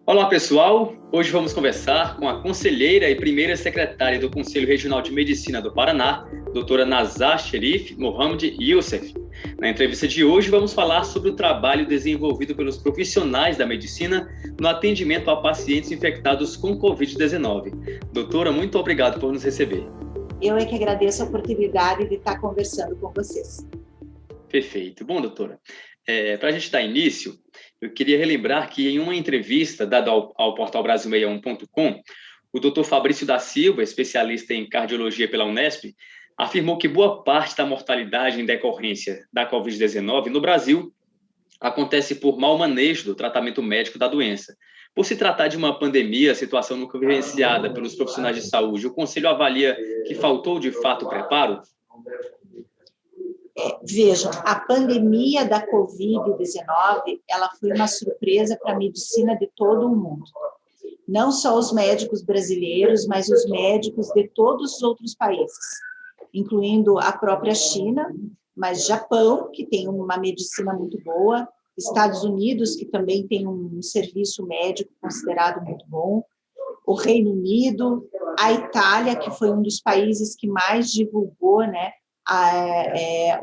Olá, pessoal! Hoje vamos conversar com a conselheira e primeira secretária do Conselho Regional de Medicina do Paraná, doutora Nazar Sherif Mohamed Youssef. Na entrevista de hoje, vamos falar sobre o trabalho desenvolvido pelos profissionais da medicina no atendimento a pacientes infectados com Covid-19. Doutora, muito obrigado por nos receber. Eu é que agradeço a oportunidade de estar conversando com vocês. Perfeito. Bom, doutora, para a gente dar início, eu queria relembrar que em uma entrevista dada ao portal Brasil61.com, o doutor Fabrício da Silva, especialista em cardiologia pela Unesp, afirmou que boa parte da mortalidade em decorrência da Covid-19 no Brasil acontece por mau manejo do tratamento médico da doença. Por se tratar de uma pandemia, situação nunca vivenciada pelos profissionais de saúde, o Conselho avalia que faltou de fato preparo? Vejam, a pandemia da Covid-19, ela foi uma surpresa para a medicina de todo o mundo. Não só os médicos brasileiros, mas os médicos de todos os outros países, incluindo a própria China, mas Japão, que tem uma medicina muito boa, Estados Unidos, que também tem um serviço médico considerado muito bom, o Reino Unido, a Itália, que foi um dos países que mais divulgou, né,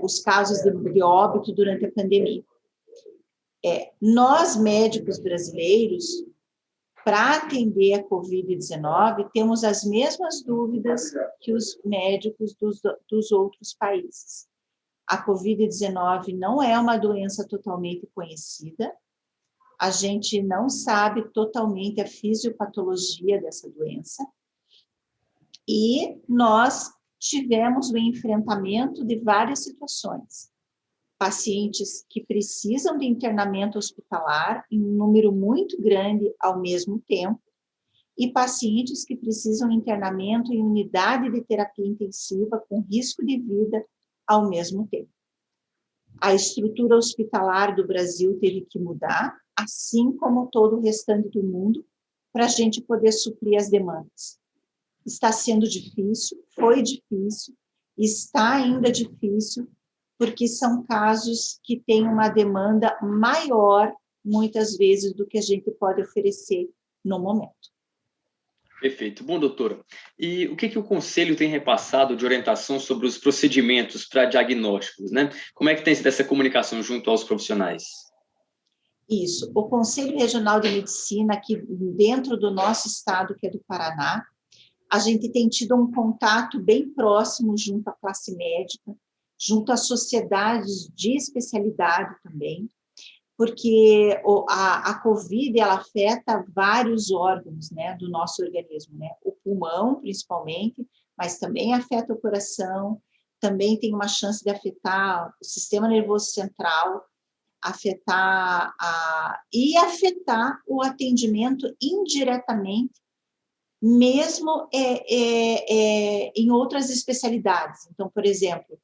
os casos de óbito durante a pandemia. Nós, médicos brasileiros, para atender a Covid-19, temos as mesmas dúvidas que os médicos dos outros países. A Covid-19 não é uma doença totalmente conhecida, a gente não sabe totalmente a fisiopatologia dessa doença, e nós tivemos o enfrentamento de várias situações. Pacientes que precisam de internamento hospitalar em um número muito grande ao mesmo tempo, e pacientes que precisam de internamento em unidade de terapia intensiva com risco de vida ao mesmo tempo. A estrutura hospitalar do Brasil teve que mudar, assim como todo o restante do mundo, para a gente poder suprir as demandas. Está sendo difícil, foi difícil, está ainda difícil, porque são casos que têm uma demanda maior, muitas vezes, do que a gente pode oferecer no momento. Perfeito. Bom, doutora, e o que o Conselho tem repassado de orientação sobre os procedimentos para diagnósticos, né? Como é que tem sido essa comunicação junto aos profissionais? Isso. O Conselho Regional de Medicina, aqui dentro do nosso estado, que é do Paraná, a gente tem tido um contato bem próximo junto à classe médica, junto às sociedades de especialidade também, porque a COVID, ela afeta vários órgãos, né, do nosso organismo, né, o pulmão, principalmente, mas também afeta o coração, também tem uma chance de afetar o sistema nervoso central, afetar o atendimento indiretamente, mesmo em outras especialidades. Então, por exemplo,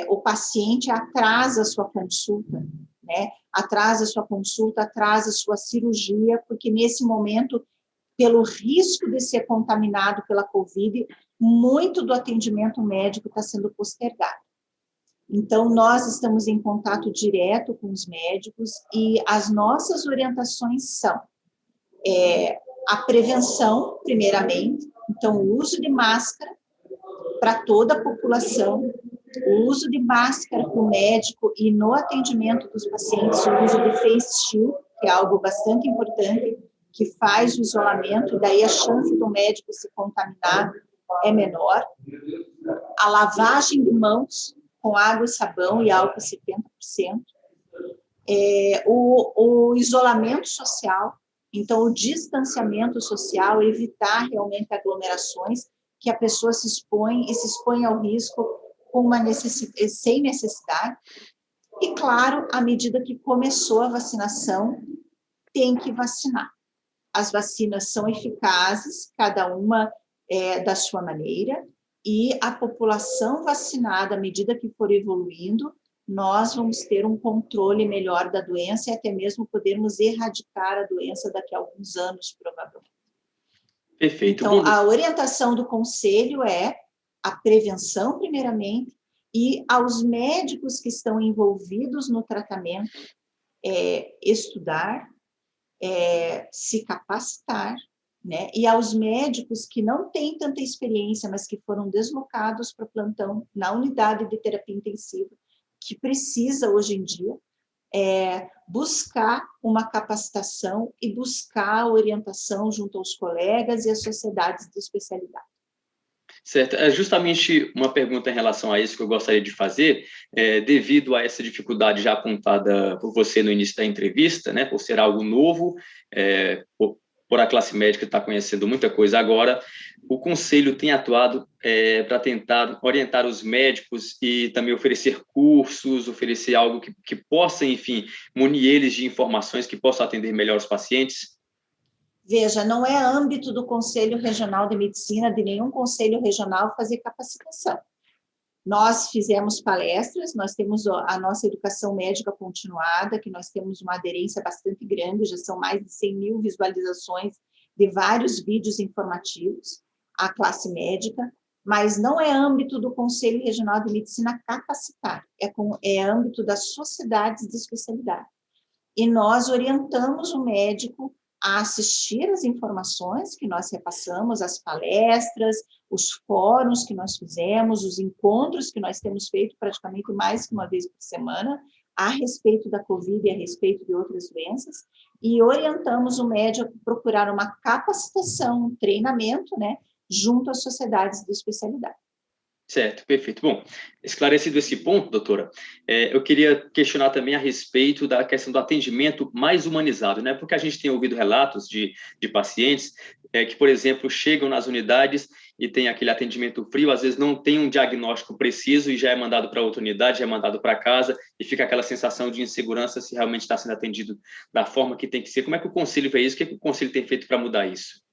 o paciente atrasa a sua consulta, né? Atrasa a sua consulta, atrasa a sua cirurgia, porque nesse momento, pelo risco de ser contaminado pela COVID, muito do atendimento médico está sendo postergado. Então, nós estamos em contato direto com os médicos e as nossas orientações são a prevenção, primeiramente, então, o uso de máscara para toda a população, o uso de máscara para o médico e no atendimento dos pacientes, o uso de face shield, que é algo bastante importante, que faz o isolamento, daí a chance do médico se contaminar é menor. A lavagem de mãos com água e sabão e álcool 70%. O isolamento social, então o distanciamento social, evitar realmente aglomerações, que a pessoa se expõe ao risco sem necessidade. E, claro, à medida que começou a vacinação, tem que vacinar. As vacinas são eficazes, cada uma da sua maneira, e a população vacinada, à medida que for evoluindo, nós vamos ter um controle melhor da doença e até mesmo podermos erradicar a doença daqui a alguns anos, provavelmente. Perfeito. Então, a orientação do Conselho é a prevenção, primeiramente, e aos médicos que estão envolvidos no tratamento, estudar, se capacitar, né? E aos médicos que não têm tanta experiência, mas que foram deslocados para plantão na unidade de terapia intensiva, que precisa hoje em dia buscar uma capacitação e buscar orientação junto aos colegas e às sociedades de especialidade. Certo. É justamente uma pergunta em relação a isso que eu gostaria de fazer, devido a essa dificuldade já apontada por você no início da entrevista, né, por ser algo novo, por a classe médica estar conhecendo muita coisa agora, o Conselho tem atuado para tentar orientar os médicos e também oferecer cursos, oferecer algo que possa, enfim, munir eles de informações que possam atender melhor os pacientes? Veja, não é âmbito do Conselho Regional de Medicina, de nenhum conselho regional, fazer capacitação. Nós fizemos palestras, nós temos a nossa educação médica continuada, que nós temos uma aderência bastante grande, já são mais de 100 mil visualizações de vários vídeos informativos à classe médica, mas não é âmbito do Conselho Regional de Medicina capacitar, é âmbito das sociedades de especialidade. E nós orientamos o médico a assistir às informações que nós repassamos, as palestras, os fóruns que nós fizemos, os encontros que nós temos feito praticamente mais que uma vez por semana, a respeito da Covid e a respeito de outras doenças, e orientamos o médico a procurar uma capacitação, um treinamento, né, junto às sociedades de especialidade. Certo, perfeito. Bom, esclarecido esse ponto, doutora, eu queria questionar também a respeito da questão do atendimento mais humanizado, né? Porque a gente tem ouvido relatos de pacientes que, por exemplo, chegam nas unidades e tem aquele atendimento frio, às vezes não tem um diagnóstico preciso e já é mandado para outra unidade, já é mandado para casa e fica aquela sensação de insegurança se realmente está sendo atendido da forma que tem que ser. Como é que o Conselho vê isso? O que o Conselho tem feito para mudar isso?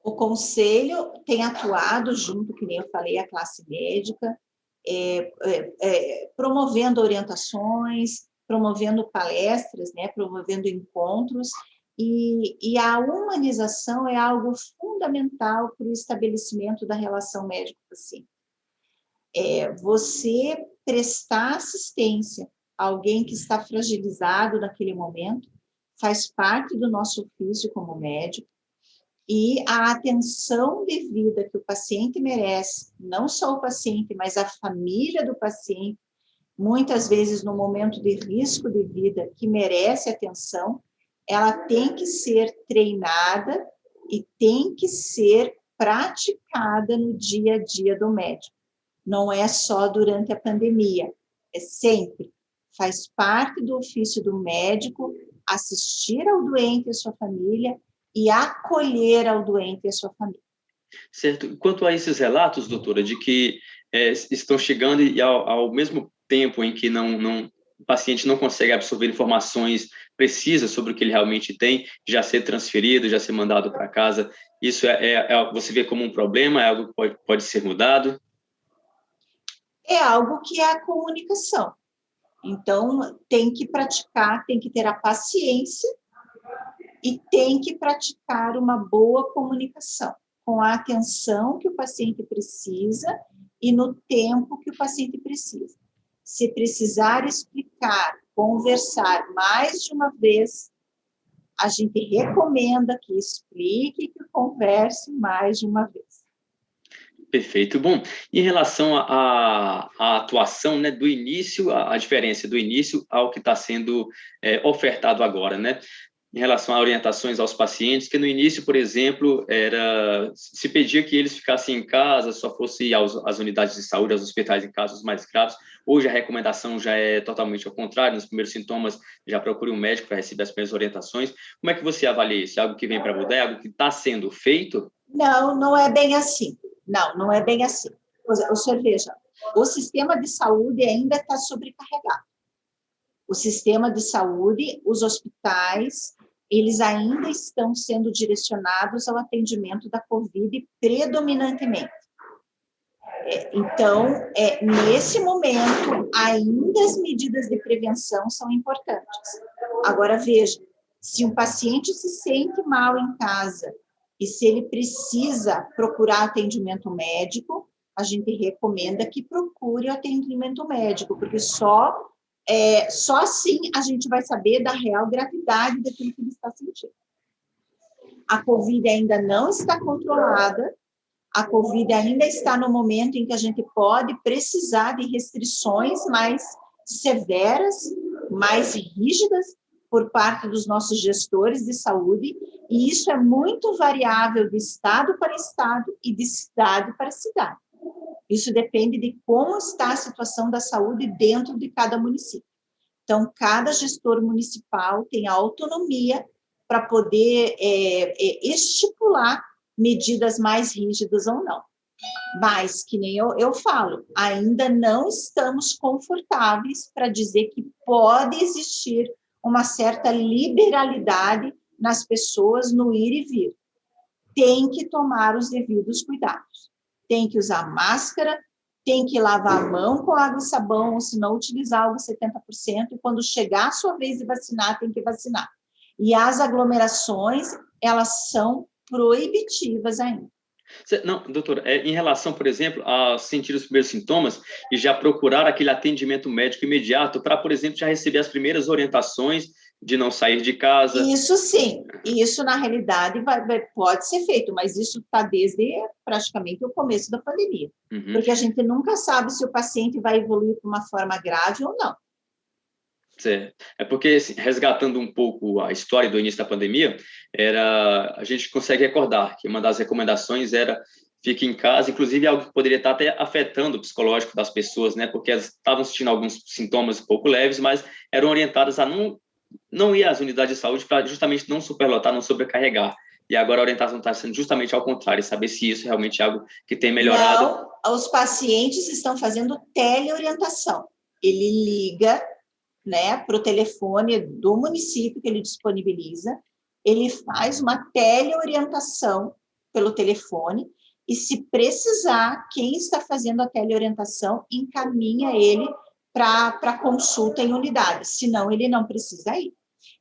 O Conselho tem atuado junto, que nem eu falei, a classe médica, promovendo orientações, promovendo palestras, né, promovendo encontros, e a humanização é algo fundamental para o estabelecimento da relação médico-paciente. Você prestar assistência a alguém que está fragilizado naquele momento faz parte do nosso ofício como médico, e a atenção devida que o paciente merece, não só o paciente, mas a família do paciente, muitas vezes no momento de risco de vida, que merece atenção, ela tem que ser treinada e tem que ser praticada no dia a dia do médico. Não é só durante a pandemia, é sempre. Faz parte do ofício do médico assistir ao doente e à sua família e acolher ao doente e a sua família. Certo. Quanto a esses relatos, doutora, de que estão chegando e ao mesmo tempo em que o paciente não consegue absorver informações precisas sobre o que ele realmente tem, já ser transferido, já ser mandado para casa, isso você vê como um problema, é algo que pode ser mudado? É algo que é a comunicação. Então, tem que praticar, tem que ter a paciência e tem que praticar uma boa comunicação, com a atenção que o paciente precisa e no tempo que o paciente precisa. Se precisar explicar, conversar mais de uma vez, a gente recomenda que explique e que converse mais de uma vez. Perfeito. Bom, em relação à atuação, né, do início, a diferença do início ao que está sendo ofertado agora, né? Em relação a orientações aos pacientes, que no início, por exemplo, se pedia que eles ficassem em casa, só fosse às unidades de saúde, aos hospitais em casos mais graves. Hoje a recomendação já é totalmente ao contrário, nos primeiros sintomas já procure um médico para receber as primeiras orientações. Como é que você avalia isso? É algo que vem para mudar? É algo que está sendo feito? Não, não é bem assim. Não é bem assim. O senhor veja, o sistema de saúde ainda está sobrecarregado. O sistema de saúde, os hospitais, eles ainda estão sendo direcionados ao atendimento da Covid predominantemente. Então, nesse momento, ainda as medidas de prevenção são importantes. Agora, veja, se um paciente se sente mal em casa e se ele precisa procurar atendimento médico, a gente recomenda que procure atendimento médico, porque só Só assim a gente vai saber da real gravidade daquilo que ele está sentindo. A Covid ainda não está controlada, a Covid ainda está no momento em que a gente pode precisar de restrições mais severas, mais rígidas por parte dos nossos gestores de saúde, e isso é muito variável de estado para estado e de cidade para cidade. Isso depende de como está a situação da saúde dentro de cada município. Então, cada gestor municipal tem a autonomia para poder estipular medidas mais rígidas ou não. Mas, que nem eu falo, ainda não estamos confortáveis para dizer que pode existir uma certa liberalidade nas pessoas no ir e vir. Tem que tomar os devidos cuidados. Tem que usar máscara, tem que lavar a mão com água e sabão, ou se não utilizar água 70%, e quando chegar a sua vez de vacinar, tem que vacinar. E as aglomerações, elas são proibitivas ainda. Não, doutora, em relação, por exemplo, a sentir os primeiros sintomas e já procurar aquele atendimento médico imediato para, por exemplo, já receber as primeiras orientações de não sair de casa. Isso sim, isso na realidade pode ser feito, mas isso está desde praticamente o começo da pandemia, porque a gente nunca sabe se o paciente vai evoluir para uma forma grave ou não. Certo. É porque, assim, resgatando um pouco a história do início da pandemia, a gente consegue recordar que uma das recomendações era fique em casa, inclusive algo que poderia estar até afetando o psicológico das pessoas, né? Porque elas estavam sentindo alguns sintomas um pouco leves, mas eram orientadas a não ir às unidades de saúde para justamente não superlotar, não sobrecarregar. E agora a orientação está sendo justamente ao contrário, saber se isso realmente é algo que tem melhorado. Não, os pacientes estão fazendo teleorientação. Ele liga, né, para o telefone do município que ele disponibiliza, ele faz uma teleorientação pelo telefone e, se precisar, quem está fazendo a teleorientação encaminha ele para consulta em unidade, senão ele não precisa ir.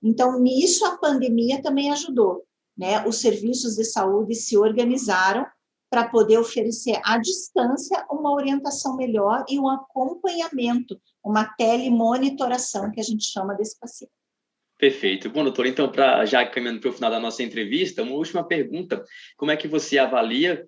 Então, nisso a pandemia também ajudou, né? Os serviços de saúde se organizaram para poder oferecer à distância uma orientação melhor e um acompanhamento, uma telemonitoração, que a gente chama desse paciente. Perfeito. Bom, doutor, então, já caminhando para o final da nossa entrevista, uma última pergunta. Como é que você avalia,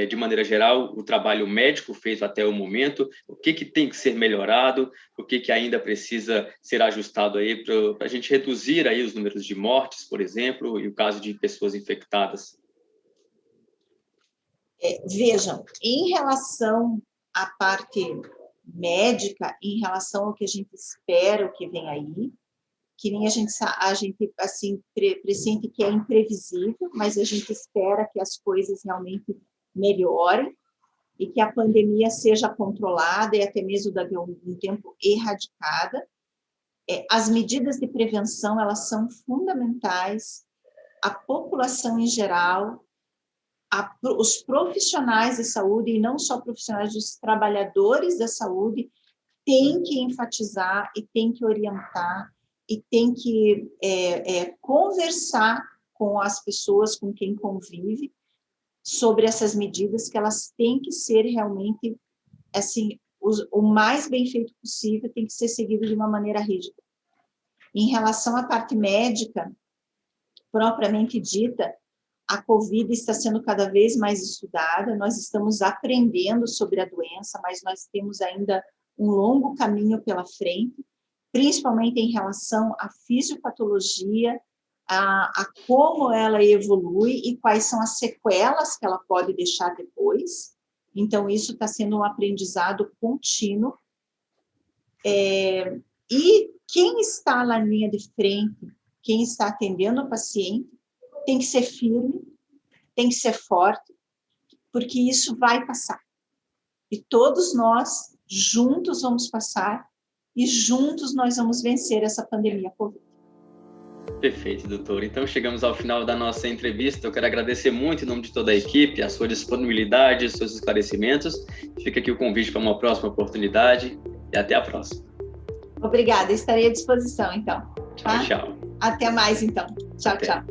de maneira geral, o trabalho médico feito até o momento? O que tem que ser melhorado? O que ainda precisa ser ajustado aí para a gente reduzir aí os números de mortes, por exemplo, e o caso de pessoas infectadas? Vejam, em relação à parte médica, em relação ao que a gente espera, o que vem aí, que nem a gente assim, pressente que é imprevisível, mas a gente espera que as coisas realmente melhorem e que a pandemia seja controlada e até mesmo daqui a um tempo erradicada. As medidas de prevenção, elas são fundamentais. A população em geral, os profissionais de saúde, e não só profissionais, os trabalhadores da saúde, têm que enfatizar e têm que orientar e têm que conversar com as pessoas com quem convive sobre essas medidas, que elas têm que ser realmente, assim, o mais bem feito possível, tem que ser seguido de uma maneira rígida. Em relação à parte médica, propriamente dita, a COVID está sendo cada vez mais estudada, nós estamos aprendendo sobre a doença, mas nós temos ainda um longo caminho pela frente, principalmente em relação à fisiopatologia, a como ela evolui e quais são as sequelas que ela pode deixar depois. Então, isso está sendo um aprendizado contínuo. E quem está na linha de frente, quem está atendendo o paciente, tem que ser firme, tem que ser forte, porque isso vai passar. E todos nós, juntos, vamos passar, e juntos nós vamos vencer essa pandemia Covid. Perfeito, doutor. Então, chegamos ao final da nossa entrevista. Eu quero agradecer muito, em nome de toda a equipe, a sua disponibilidade, os seus esclarecimentos. Fica aqui o convite para uma próxima oportunidade e até a próxima. Obrigada, estarei à disposição, então. Tchau, tchau. Até mais, então. Tchau, tchau.